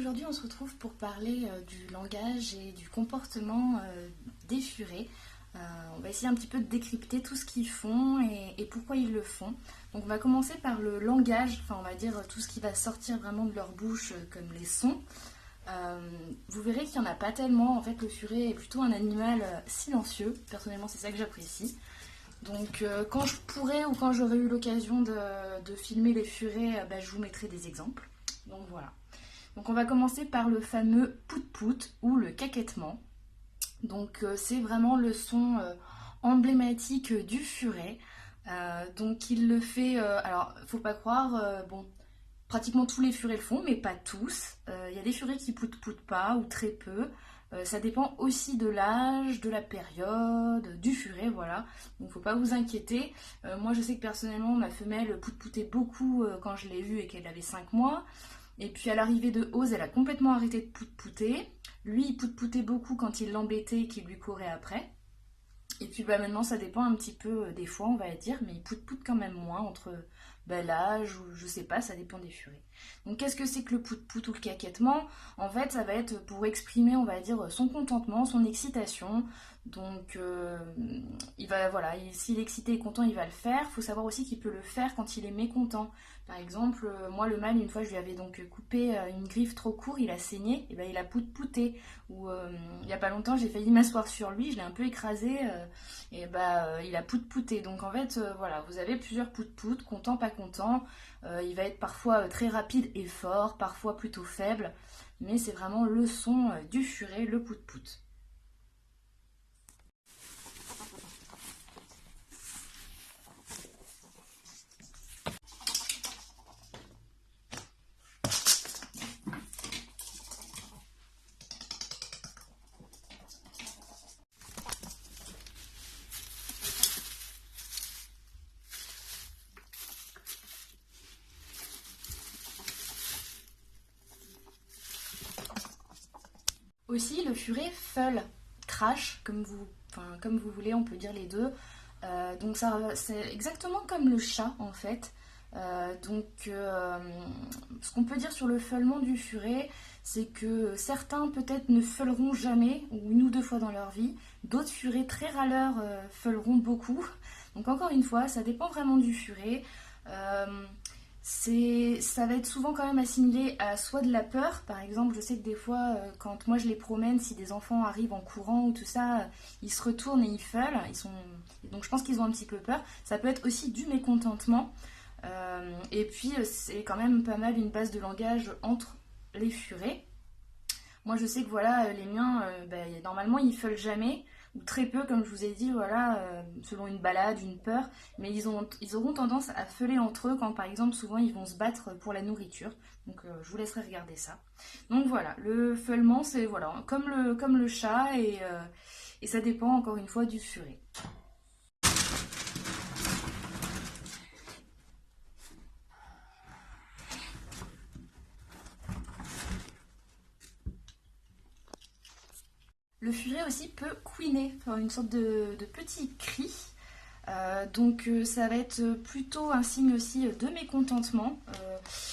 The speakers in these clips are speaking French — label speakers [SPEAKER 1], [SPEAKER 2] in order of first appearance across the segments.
[SPEAKER 1] aujourd'hui on se retrouve pour parler du langage et du comportement des furets. On va essayer un petit peu de décrypter tout ce qu'ils font et pourquoi ils le font. Donc on va commencer par le langage, enfin on va dire tout ce qui va sortir vraiment de leur bouche comme les sons. Vous verrez qu'il n'y en a pas tellement, en fait le furet est plutôt un animal silencieux, personnellement c'est ça que j'apprécie. Donc quand je pourrais ou quand j'aurai eu l'occasion de filmer les furets, je vous mettrai des exemples. Donc voilà. Donc on va commencer par le fameux pout-pout ou le caquettement. Donc c'est vraiment le son emblématique du furet. Donc il le fait, alors faut pas croire, bon, pratiquement tous les furets le font, mais pas tous. Il y a des furets qui pout-poutent pas ou très peu. Ça dépend aussi de l'âge, de la période, du furet, voilà. Donc faut pas vous inquiéter. Moi je sais que personnellement ma femelle pout-poutait beaucoup quand je l'ai vue et qu'elle avait 5 mois. Et puis à l'arrivée de Oz, elle a complètement arrêté de pout-pouter. Lui, il pout-poutait beaucoup quand il l'embêtait et qu'il lui courait après. Et puis maintenant, ça dépend un petit peu des fois, on va dire, mais il pout-poute quand même moins entre l'âge ou je sais pas, ça dépend des furets. Donc qu'est-ce que c'est que le pout-pout ou le caquettement? En fait, ça va être pour exprimer, on va dire, son contentement, son excitation. Donc il va, voilà, s'il est excité et content, il va le faire. Il faut savoir aussi qu'il peut le faire quand il est mécontent. Par exemple, moi le mâle, une fois, je lui avais donc coupé une griffe trop courte, il a saigné, et ben il a pout-pouté. Ou il n'y a pas longtemps, j'ai failli m'asseoir sur lui, je l'ai un peu écrasé, il a pout-pouté. Donc en fait, voilà, vous avez plusieurs pout-pout, content, pas content. Il va être parfois très rapide et fort, parfois plutôt faible, mais c'est vraiment le son du furet, le pout-pout. Aussi, le furet feule, crache, comme vous voulez, on peut dire les deux. Donc ça, c'est exactement comme le chat en fait. Ce qu'on peut dire sur le feulement du furet, c'est que certains peut-être ne feuleront jamais, ou une ou deux fois dans leur vie. D'autres furets très râleurs feuleront beaucoup. Donc encore une fois, ça dépend vraiment du furet. Euh, ça va être souvent quand même assimilé à soit de la peur. Par exemple, je sais que des fois, quand moi je les promène, si des enfants arrivent en courant ou tout ça, ils se retournent et ils feulent. Donc je pense qu'ils ont un petit peu peur. Ça peut être aussi du mécontentement. Et puis c'est quand même pas mal une base de langage entre les furets. Moi je sais que voilà, les miens, normalement ils feulent jamais, ou très peu comme je vous ai dit, voilà, selon une balade, une peur, mais ils auront tendance à feuler entre eux quand par exemple souvent ils vont se battre pour la nourriture. Donc je vous laisserai regarder ça. Donc voilà, le feulement c'est voilà, comme le chat et ça dépend encore une fois du furet. Le furet aussi peut couiner, faire une sorte de petit cri. Ça va être plutôt un signe aussi de mécontentement.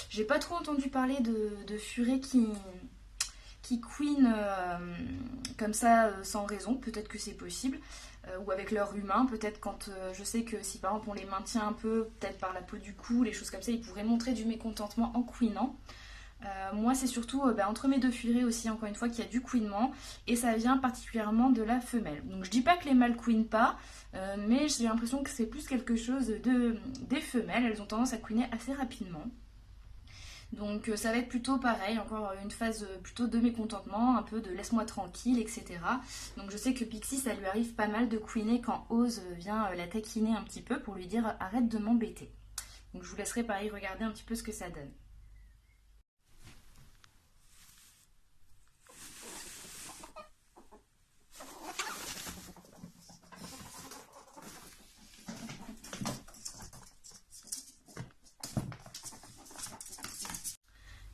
[SPEAKER 1] J'ai pas trop entendu parler de furets qui couinent comme ça sans raison. Peut-être que c'est possible. Ou avec leur humain, peut-être quand je sais que si par exemple on les maintient un peu, peut-être par la peau du cou, les choses comme ça, ils pourraient montrer du mécontentement en couinant. Moi, c'est surtout entre mes deux furets aussi, encore une fois, qu'il y a du couinement et ça vient particulièrement de la femelle. Donc, je dis pas que les mâles couinent pas, mais j'ai l'impression que c'est plus quelque chose des femelles. Elles ont tendance à couiner assez rapidement. Donc, ça va être plutôt pareil, encore une phase plutôt de mécontentement, un peu de laisse-moi tranquille, etc. Donc, je sais que Pixie, ça lui arrive pas mal de couiner quand Oz vient la taquiner un petit peu pour lui dire arrête de m'embêter. Donc, je vous laisserai pareil regarder un petit peu ce que ça donne.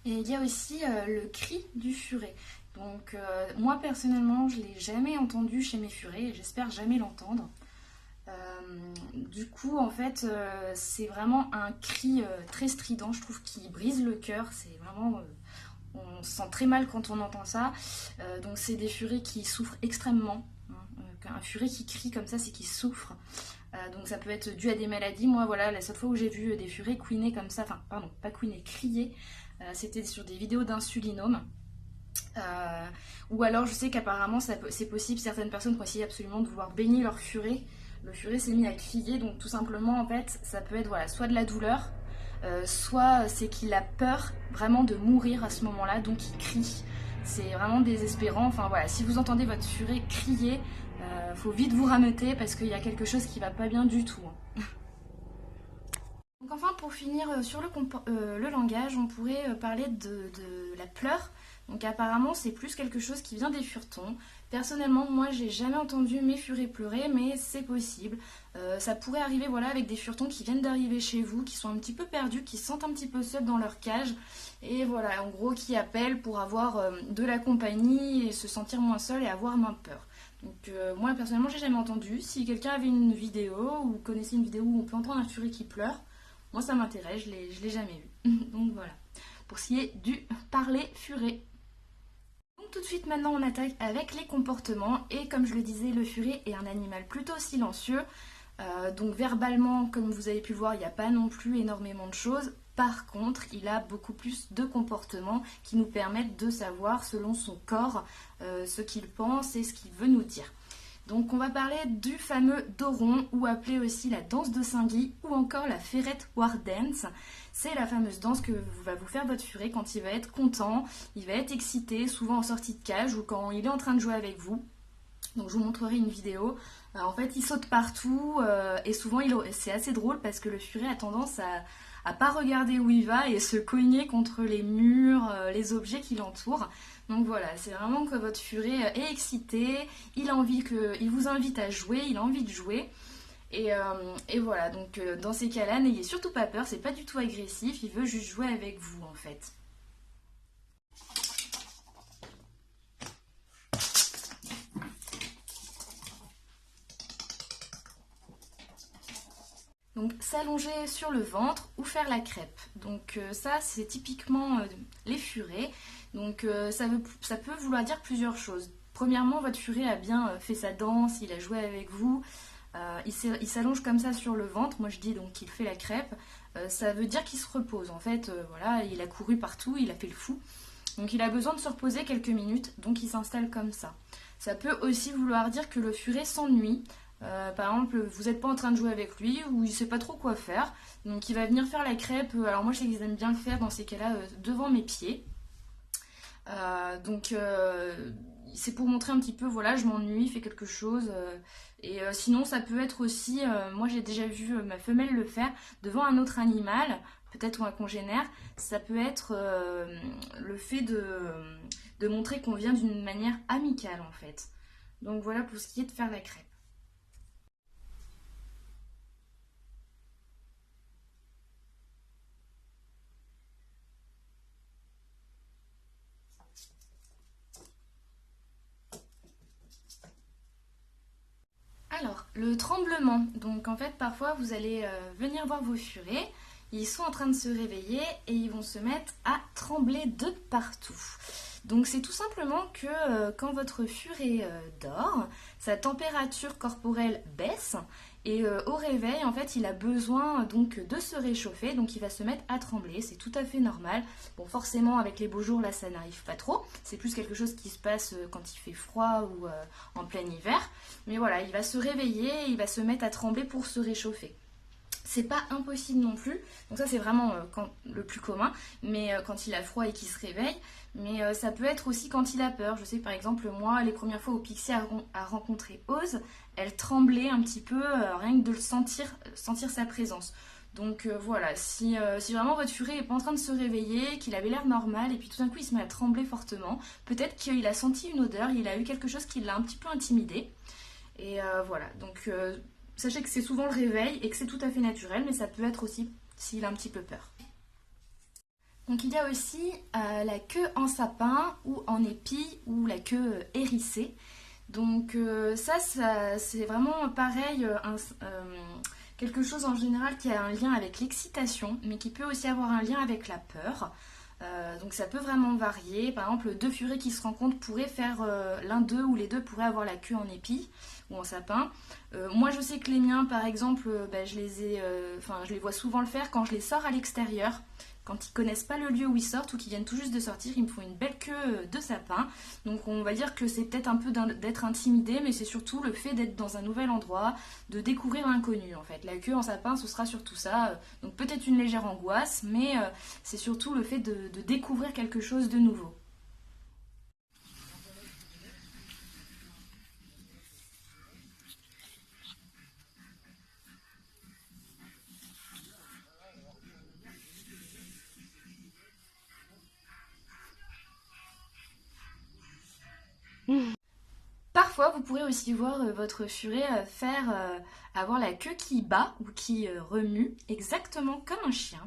[SPEAKER 1] Et il y a aussi le cri du furet. Donc moi personnellement je ne l'ai jamais entendu chez mes furets et j'espère jamais l'entendre. Du coup en fait c'est vraiment un cri très strident, je trouve qui brise le cœur. C'est vraiment On se sent très mal quand on entend ça. Donc c'est des furets qui souffrent extrêmement. Un furet qui crie comme ça, c'est qu'il souffre. Donc ça peut être dû à des maladies. Moi voilà, la seule fois où j'ai vu des furets couiner comme ça, enfin pardon, pas couiner, crier, c'était sur des vidéos d'insulinome. Ou alors je sais qu'apparemment c'est possible, certaines personnes ont essayé absolument de vouloir baigner leur furet. Le furet s'est mis à crier, donc tout simplement en fait ça peut être voilà, soit de la douleur, soit c'est qu'il a peur vraiment de mourir à ce moment-là, donc il crie. C'est vraiment désespérant. Enfin voilà, si vous entendez votre furet crier, faut vite vous rameuter parce qu'il y a quelque chose qui va pas bien du tout. Donc enfin pour finir sur le langage, on pourrait parler de la pleure. Donc apparemment c'est plus quelque chose qui vient des furetons. Personnellement moi j'ai jamais entendu mes furets pleurer, mais c'est possible. Ça pourrait arriver voilà, avec des furetons qui viennent d'arriver chez vous, qui sont un petit peu perdus, qui se sentent un petit peu seuls dans leur cage. Et voilà, en gros qui appellent pour avoir de la compagnie et se sentir moins seul et avoir moins peur. Donc moi personnellement j'ai jamais entendu. Si quelqu'un avait une vidéo ou connaissait une vidéo où on peut entendre un furet qui pleure, moi ça m'intéresse, je l'ai jamais eu. Donc voilà, pour ce qui est du parler furet. Donc tout de suite maintenant on attaque avec les comportements. Et comme je le disais, le furet est un animal plutôt silencieux. Donc verbalement, comme vous avez pu le voir, il n'y a pas non plus énormément de choses. Par contre, il a beaucoup plus de comportements qui nous permettent de savoir selon son corps ce qu'il pense et ce qu'il veut nous dire. Donc on va parler du fameux doron, ou appelé aussi la danse de Saint-Guy, ou encore la ferrette war dance. C'est la fameuse danse que va vous faire votre furet quand il va être content, il va être excité, souvent en sortie de cage ou quand il est en train de jouer avec vous. Donc je vous montrerai une vidéo. En fait il saute partout et souvent c'est assez drôle parce que le furet a tendance à pas regarder où il va et se cogner contre les murs, les objets qui l'entourent. Donc voilà, c'est vraiment que votre furet est excité, il vous invite à jouer, il a envie de jouer. Et voilà, donc dans ces cas-là, n'ayez surtout pas peur, c'est pas du tout agressif, il veut juste jouer avec vous en fait. Donc s'allonger sur le ventre ou faire la crêpe. Donc ça c'est typiquement les furets. Donc ça peut vouloir dire plusieurs choses. Premièrement, votre furet a bien fait sa danse, il a joué avec vous. Il s'allonge comme ça sur le ventre. Moi je dis donc qu'il fait la crêpe. Ça veut dire qu'il se repose. En fait, voilà, il a couru partout, il a fait le fou. Donc il a besoin de se reposer quelques minutes, donc il s'installe comme ça. Ça peut aussi vouloir dire que le furet s'ennuie. Par exemple, vous n'êtes pas en train de jouer avec lui ou il ne sait pas trop quoi faire. Donc il va venir faire la crêpe. Alors moi je sais qu'ils aiment bien le faire dans ces cas-là devant mes pieds. Donc c'est pour montrer un petit peu, voilà, je m'ennuie, fais quelque chose. Et sinon ça peut être aussi, moi j'ai déjà vu ma femelle le faire devant un autre animal, peut-être un congénère. Ça peut être le fait de montrer qu'on vient d'une manière amicale en fait. Donc voilà pour ce qui est de faire la crêpe. Alors, le tremblement. Donc en fait, parfois, vous allez venir voir vos furets. Ils sont en train de se réveiller et ils vont se mettre à trembler de partout. Donc c'est tout simplement que quand votre furet dort, sa température corporelle baisse et au réveil, en fait, il a besoin donc de se réchauffer, donc il va se mettre à trembler. C'est tout à fait normal. Bon, forcément, avec les beaux jours, là, ça n'arrive pas trop. C'est plus quelque chose qui se passe quand il fait froid ou en plein hiver. Mais voilà, il va se réveiller, il va se mettre à trembler pour se réchauffer. C'est pas impossible non plus, donc ça c'est vraiment le plus commun, mais quand il a froid et qu'il se réveille, mais ça peut être aussi quand il a peur. Je sais par exemple moi, les premières fois où Pixie a rencontré Oz, elle tremblait un petit peu, rien que de le sentir sa présence. Donc voilà, si vraiment votre furet n'est pas en train de se réveiller, qu'il avait l'air normal, et puis tout d'un coup il se met à trembler fortement, peut-être qu'il a senti une odeur, il a eu quelque chose qui l'a un petit peu intimidé, et voilà, donc... sachez que c'est souvent le réveil et que c'est tout à fait naturel, mais ça peut être aussi s'il a un petit peu peur. Donc il y a aussi la queue en sapin ou en épi ou la queue hérissée. Donc ça c'est vraiment pareil, quelque chose en général qui a un lien avec l'excitation, mais qui peut aussi avoir un lien avec la peur. Donc ça peut vraiment varier. Par exemple, deux furets qui se rencontrent pourraient faire l'un d'eux ou les deux pourraient avoir la queue en épi ou en sapin. Moi je sais que les miens par exemple, je les vois souvent le faire quand je les sors à l'extérieur. Quand ils connaissent pas le lieu où ils sortent ou qu'ils viennent tout juste de sortir, ils me font une belle queue de sapin. Donc on va dire que c'est peut-être un peu d'être intimidé, mais c'est surtout le fait d'être dans un nouvel endroit, de découvrir l'inconnu en fait. La queue en sapin, ce sera surtout ça. Donc peut-être une légère angoisse, mais c'est surtout le fait de découvrir quelque chose de nouveau. Parfois, vous pourrez aussi voir votre furet avoir la queue qui bat ou qui remue, exactement comme un chien.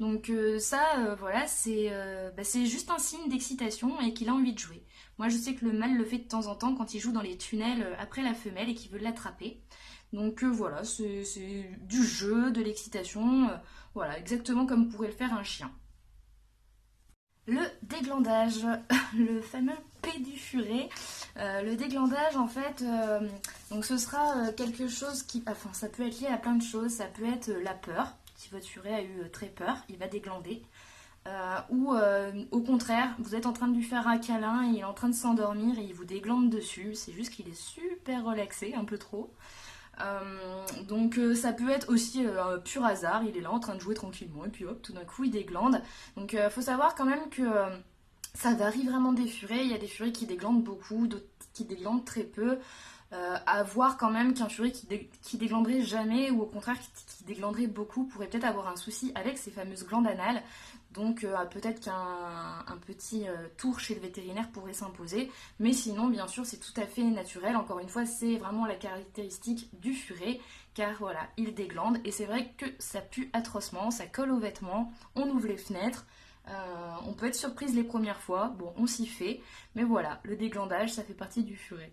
[SPEAKER 1] Donc voilà, c'est juste un signe d'excitation et qu'il a envie de jouer. Moi, je sais que le mâle le fait de temps en temps quand il joue dans les tunnels après la femelle et qu'il veut l'attraper. Donc voilà, c'est du jeu, de l'excitation, voilà, exactement comme pourrait le faire un chien. Le déglandage, le fameux pédifuré. Le déglandage, en fait, donc ce sera quelque chose enfin, ça peut être lié à plein de choses. Ça peut être la peur. Si votre furet a eu très peur, il va déglander. Ou au contraire, vous êtes en train de lui faire un câlin, il est en train de s'endormir et il vous déglande dessus. C'est juste qu'il est super relaxé, un peu trop. Ça peut être aussi un pur hasard, il est là en train de jouer tranquillement et puis hop, tout d'un coup il déglande. Donc faut savoir quand même que ça varie vraiment des furets, il y a des furets qui déglandent beaucoup, d'autres qui déglandent très peu. À voir quand même qu'un furet qui déglanderait jamais ou au contraire qui déglanderait beaucoup pourrait peut-être avoir un souci avec ces fameuses glandes anales. Donc peut-être qu'un petit tour chez le vétérinaire pourrait s'imposer. Mais sinon, bien sûr, c'est tout à fait naturel. Encore une fois, c'est vraiment la caractéristique du furet. Car voilà, il déglande. Et c'est vrai que ça pue atrocement, ça colle aux vêtements, on ouvre les fenêtres. On peut être surprise les premières fois, bon, on s'y fait. Mais voilà, le déglandage, ça fait partie du furet.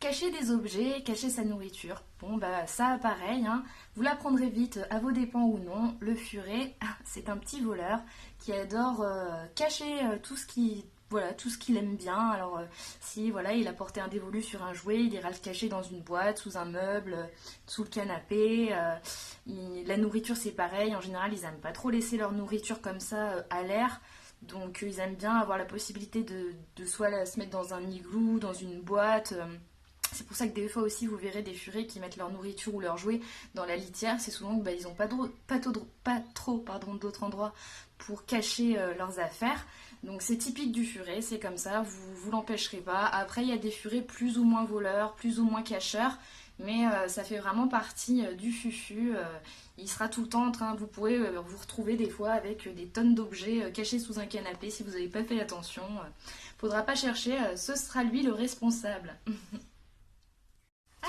[SPEAKER 1] Cacher des objets, cacher sa nourriture. Bon bah ça pareil, hein. Vous l'apprendrez vite à vos dépens ou non. Le furet, c'est un petit voleur qui adore cacher tout ce qu'il aime bien. Alors si voilà, il a porté un dévolu sur un jouet, il ira le cacher dans une boîte, sous un meuble, sous le canapé. La nourriture c'est pareil, en général ils aiment pas trop laisser leur nourriture comme ça à l'air. Donc ils aiment bien avoir la possibilité de soit se mettre dans un igloo, dans une boîte. C'est pour ça que des fois aussi vous verrez des furets qui mettent leur nourriture ou leurs jouets dans la litière. C'est souvent que ils n'ont pas trop d'autres endroits pour cacher leurs affaires. Donc c'est typique du furet, c'est comme ça, vous l'empêcherez pas. Après il y a des furets plus ou moins voleurs, plus ou moins cacheurs. Mais ça fait vraiment partie du fufu. Il sera tout le temps en train, vous pourrez vous retrouver des fois avec des tonnes d'objets cachés sous un canapé si vous n'avez pas fait attention. Faudra pas chercher, ce sera lui le responsable.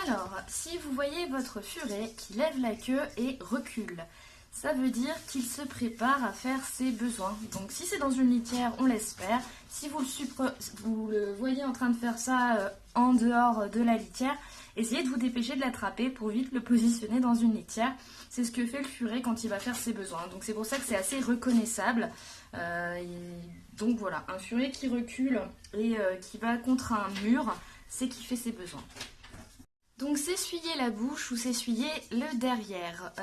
[SPEAKER 1] Alors, si vous voyez votre furet qui lève la queue et recule, ça veut dire qu'il se prépare à faire ses besoins. Donc si c'est dans une litière, on l'espère. Si vous le voyez en train de faire ça en dehors de la litière, essayez de vous dépêcher de l'attraper pour vite le positionner dans une litière. C'est ce que fait le furet quand il va faire ses besoins. Donc c'est pour ça que c'est assez reconnaissable. Donc voilà, un furet qui recule et qui va contre un mur, c'est qu'il fait ses besoins. Donc s'essuyer la bouche ou s'essuyer le derrière.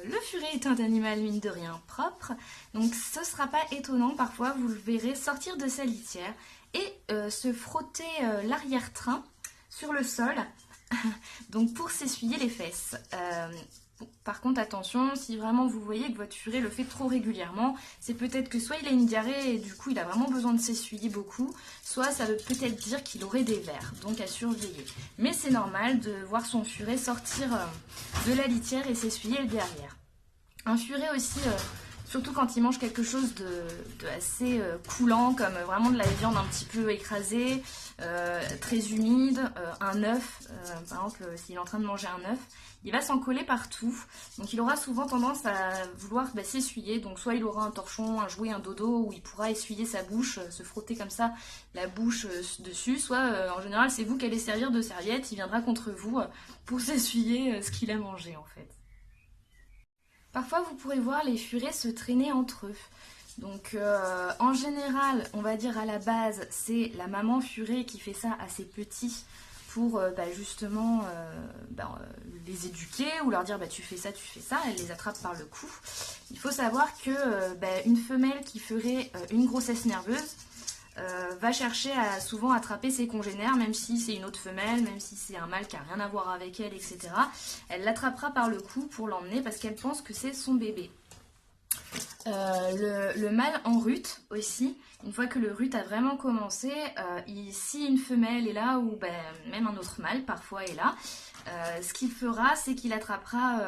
[SPEAKER 1] Le furet est un animal mine de rien propre, donc ce ne sera pas étonnant, parfois vous le verrez sortir de sa litière et se frotter l'arrière-train sur le sol, donc pour s'essuyer les fesses. Par contre attention, si vraiment vous voyez que votre furet le fait trop régulièrement, c'est peut-être que soit il a une diarrhée et du coup il a vraiment besoin de s'essuyer beaucoup, soit ça veut peut-être dire qu'il aurait des vers, donc à surveiller. Mais c'est normal de voir son furet sortir de la litière et s'essuyer le derrière. Un furet aussi, surtout quand il mange quelque chose de assez coulant, comme vraiment de la viande un petit peu écrasée, très humide, un œuf, par exemple s'il est en train de manger un œuf, il va s'en coller partout, donc il aura souvent tendance à vouloir s'essuyer, donc soit il aura un torchon, un jouet, un dodo, où il pourra essuyer sa bouche, se frotter comme ça la bouche dessus, soit en général c'est vous qui allez servir de serviette, il viendra contre vous pour s'essuyer ce qu'il a mangé en fait. Parfois vous pourrez voir les furets se traîner entre eux. Donc en général, on va dire à la base, c'est la maman furet qui fait ça à ses petits pour justement les éduquer ou leur dire tu fais ça, elle les attrape par le cou. Il faut savoir que une femelle qui ferait une grossesse nerveuse va chercher à souvent attraper ses congénères, même si c'est une autre femelle, même si c'est un mâle qui n'a rien à voir avec elle, etc. Elle l'attrapera par le cou pour l'emmener parce qu'elle pense que c'est son bébé. Le mâle en rut aussi, une fois que le rut a vraiment commencé, si une femelle est là ou même un autre mâle parfois est là, ce qu'il fera c'est qu'il attrapera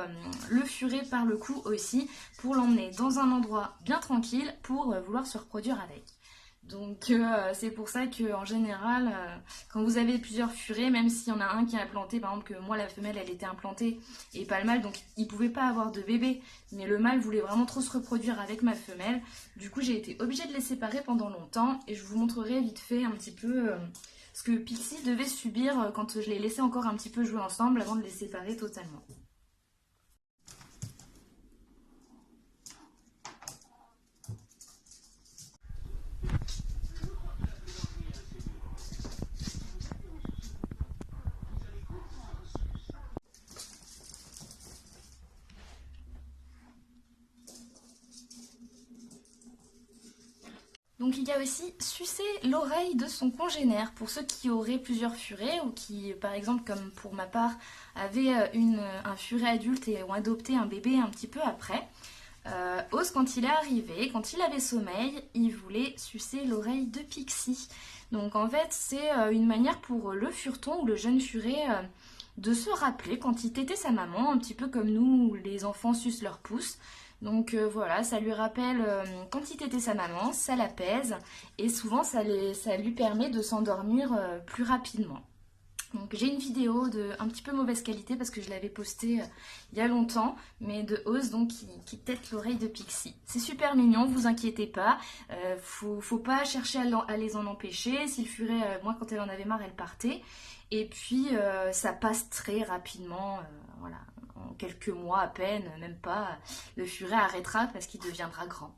[SPEAKER 1] le furet par le cou aussi pour l'emmener dans un endroit bien tranquille pour vouloir se reproduire avec. Donc c'est pour ça qu'en général, quand vous avez plusieurs furets, même s'il y en a un qui est implanté, par exemple que moi la femelle elle était implantée et pas le mâle, donc il pouvait pas avoir de bébé, mais le mâle voulait vraiment trop se reproduire avec ma femelle, du coup j'ai été obligée de les séparer pendant longtemps et je vous montrerai vite fait un petit peu ce que Pixie devait subir quand je les laissais encore un petit peu jouer ensemble avant de les séparer totalement. Donc il y a aussi sucer l'oreille de son congénère pour ceux qui auraient plusieurs furets ou qui, par exemple, comme pour ma part, avaient un furet adulte et ont adopté un bébé un petit peu après. Oz, quand il est arrivé, quand il avait sommeil, il voulait sucer l'oreille de Pixie. Donc en fait, c'est une manière pour le fureton ou le jeune furet de se rappeler quand il tétait sa maman, un petit peu comme nous, les enfants sucent leur pouce. Donc voilà, ça lui rappelle quand il tétait sa maman, ça l'apaise et souvent ça lui permet de s'endormir plus rapidement. Donc j'ai une vidéo de un petit peu mauvaise qualité parce que je l'avais postée il y a longtemps, mais de Oz donc qui tète l'oreille de Pixie. C'est super mignon, vous inquiétez pas, faut pas chercher à les en empêcher. Si le furet, moi quand elle en avait marre, elle partait. Et puis ça passe très rapidement, voilà, en quelques mois à peine, même pas, le furet arrêtera parce qu'il deviendra grand.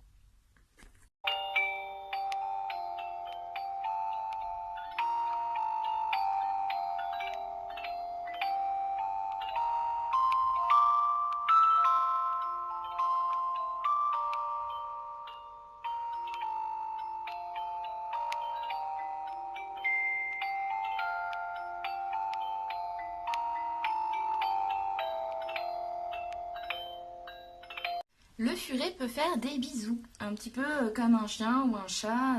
[SPEAKER 1] Le furet peut faire des bisous, un petit peu comme un chien ou un chat.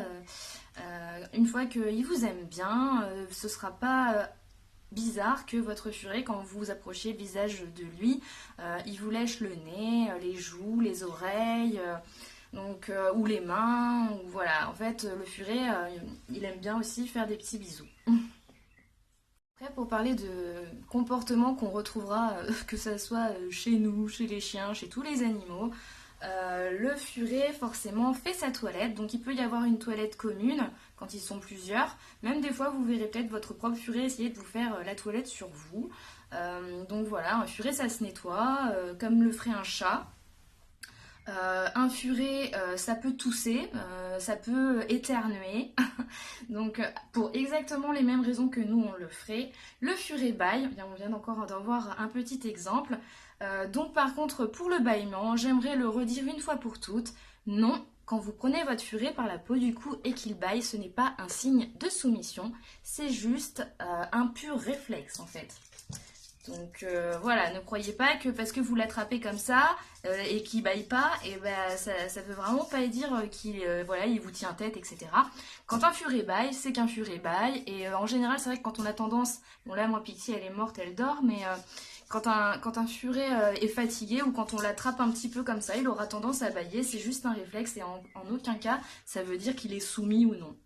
[SPEAKER 1] Une fois qu'il vous aime bien, ce sera pas bizarre que votre furet, quand vous vous approchez le visage de lui, il vous lèche le nez, les joues, les oreilles, ou les mains. Ou voilà, en fait, le furet, il aime bien aussi faire des petits bisous. Après, pour parler de comportements qu'on retrouvera, que ce soit chez nous, chez les chiens, chez tous les animaux, le furet forcément fait sa toilette, donc il peut y avoir une toilette commune quand ils sont plusieurs. Même des fois, vous verrez peut-être votre propre furet essayer de vous faire la toilette sur vous. Donc voilà, un furet ça se nettoie, comme le ferait un chat. Un furet, ça peut tousser, ça peut éternuer. Donc, pour exactement les mêmes raisons que nous, on le ferait. Le furet bâille, on vient encore d'en voir un petit exemple. Donc, par contre, pour le bâillement, j'aimerais le redire une fois pour toutes. Non, quand vous prenez votre furet par la peau du cou et qu'il bâille, ce n'est pas un signe de soumission. C'est juste un pur réflexe, en fait. Donc voilà, ne croyez pas que parce que vous l'attrapez comme ça et qu'il baille pas, et ça veut vraiment pas dire qu'il il vous tient tête, etc. Quand un furet baille, c'est qu'un furet baille. Et en général, c'est vrai que quand on a tendance, bon là moi Pixie elle est morte, elle dort, mais quand un furet est fatigué ou quand on l'attrape un petit peu comme ça, il aura tendance à bailler. C'est juste un réflexe et en aucun cas ça veut dire qu'il est soumis ou non.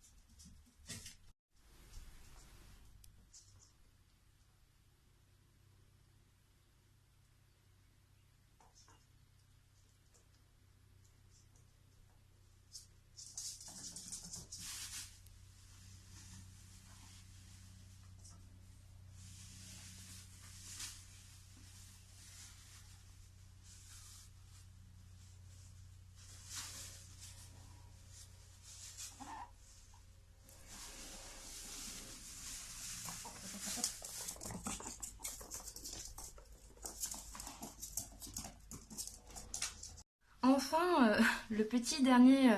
[SPEAKER 1] le petit dernier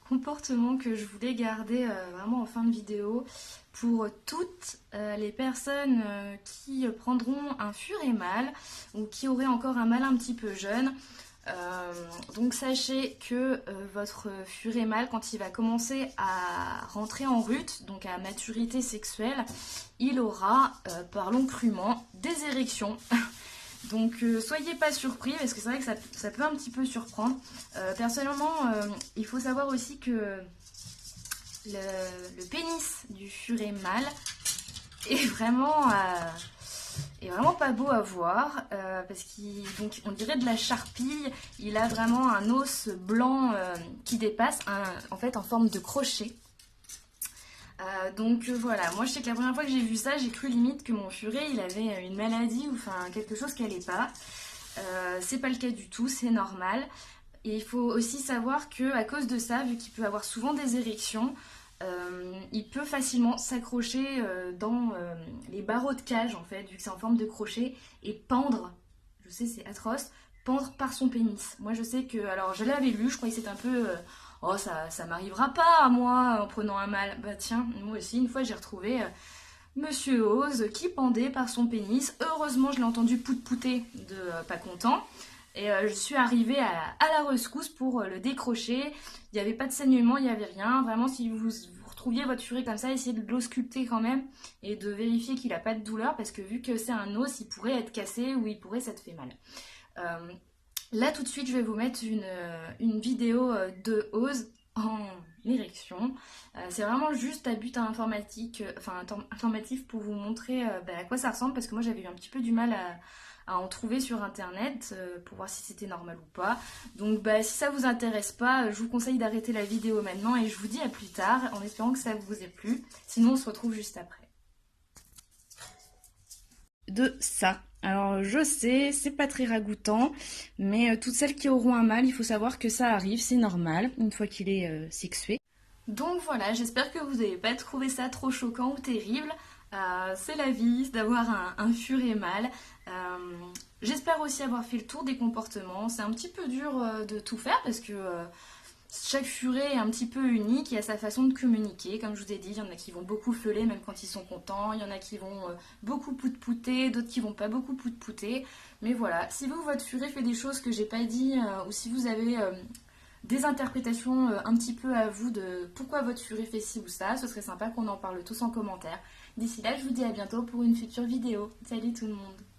[SPEAKER 1] comportement que je voulais garder vraiment en fin de vidéo pour toutes les personnes qui prendront un furet mâle ou qui auraient encore un mâle un petit peu jeune. Donc sachez que votre furet mâle, quand il va commencer à rentrer en rut, donc à maturité sexuelle, il aura, parlons crûment, des érections. Donc soyez pas surpris parce que c'est vrai que ça peut un petit peu surprendre. Personnellement, il faut savoir aussi que le pénis du furet mâle est vraiment pas beau à voir parce qu'on dirait de la charpie. Il a vraiment un os blanc qui dépasse, en fait en forme de crochet. Donc voilà, moi je sais que la première fois que j'ai vu ça, j'ai cru limite que mon furet il avait une maladie ou enfin quelque chose qui allait pas. C'est pas le cas du tout, c'est normal. Et il faut aussi savoir que à cause de ça, vu qu'il peut avoir souvent des érections, il peut facilement s'accrocher dans les barreaux de cage en fait, vu que c'est en forme de crochet, et pendre, je sais c'est atroce, pendre par son pénis. Moi je sais que, alors je l'avais lu, je croyais que c'était un peu... oh ça m'arrivera pas à moi en prenant un mâle. Bah tiens, moi aussi une fois j'ai retrouvé Monsieur Oz qui pendait par son pénis. Heureusement je l'ai entendu pout-pouter de pas content. Et je suis arrivée à la rescousse pour le décrocher. Il n'y avait pas de saignement, il n'y avait rien. Vraiment, si vous retrouviez votre furet comme ça, essayez de l'ausculter quand même et de vérifier qu'il n'a pas de douleur parce que vu que c'est un os, il pourrait être cassé ou il pourrait s'être fait mal. Là, tout de suite, je vais vous mettre une vidéo de Oz en érection. C'est vraiment juste à but informatif pour vous montrer à quoi ça ressemble parce que moi, j'avais eu un petit peu du mal à en trouver sur internet pour voir si c'était normal ou pas. Donc si ça vous intéresse pas, je vous conseille d'arrêter la vidéo maintenant et je vous dis à plus tard en espérant que ça vous ait plu. Sinon on se retrouve juste après. De ça. Alors je sais, c'est pas très ragoûtant, mais toutes celles qui auront un mâle, il faut savoir que ça arrive, c'est normal, une fois qu'il est sexué. Donc voilà, j'espère que vous n'avez pas trouvé ça trop choquant ou terrible. C'est la vie d'avoir un furet mâle. J'espère aussi avoir fait le tour des comportements. C'est un petit peu dur de tout faire parce que chaque furet est un petit peu unique et a sa façon de communiquer. Comme je vous ai dit, il y en a qui vont beaucoup feuler même quand ils sont contents. Il y en a qui vont beaucoup pout-pouter, d'autres qui vont pas beaucoup pout-pouter. Mais voilà, si votre furet fait des choses que j'ai pas dit ou si vous avez... des interprétations un petit peu à vous de pourquoi votre furet fait ci ou ça, ce serait sympa qu'on en parle tous en commentaire. D'ici là, je vous dis à bientôt pour une future vidéo. Salut tout le monde!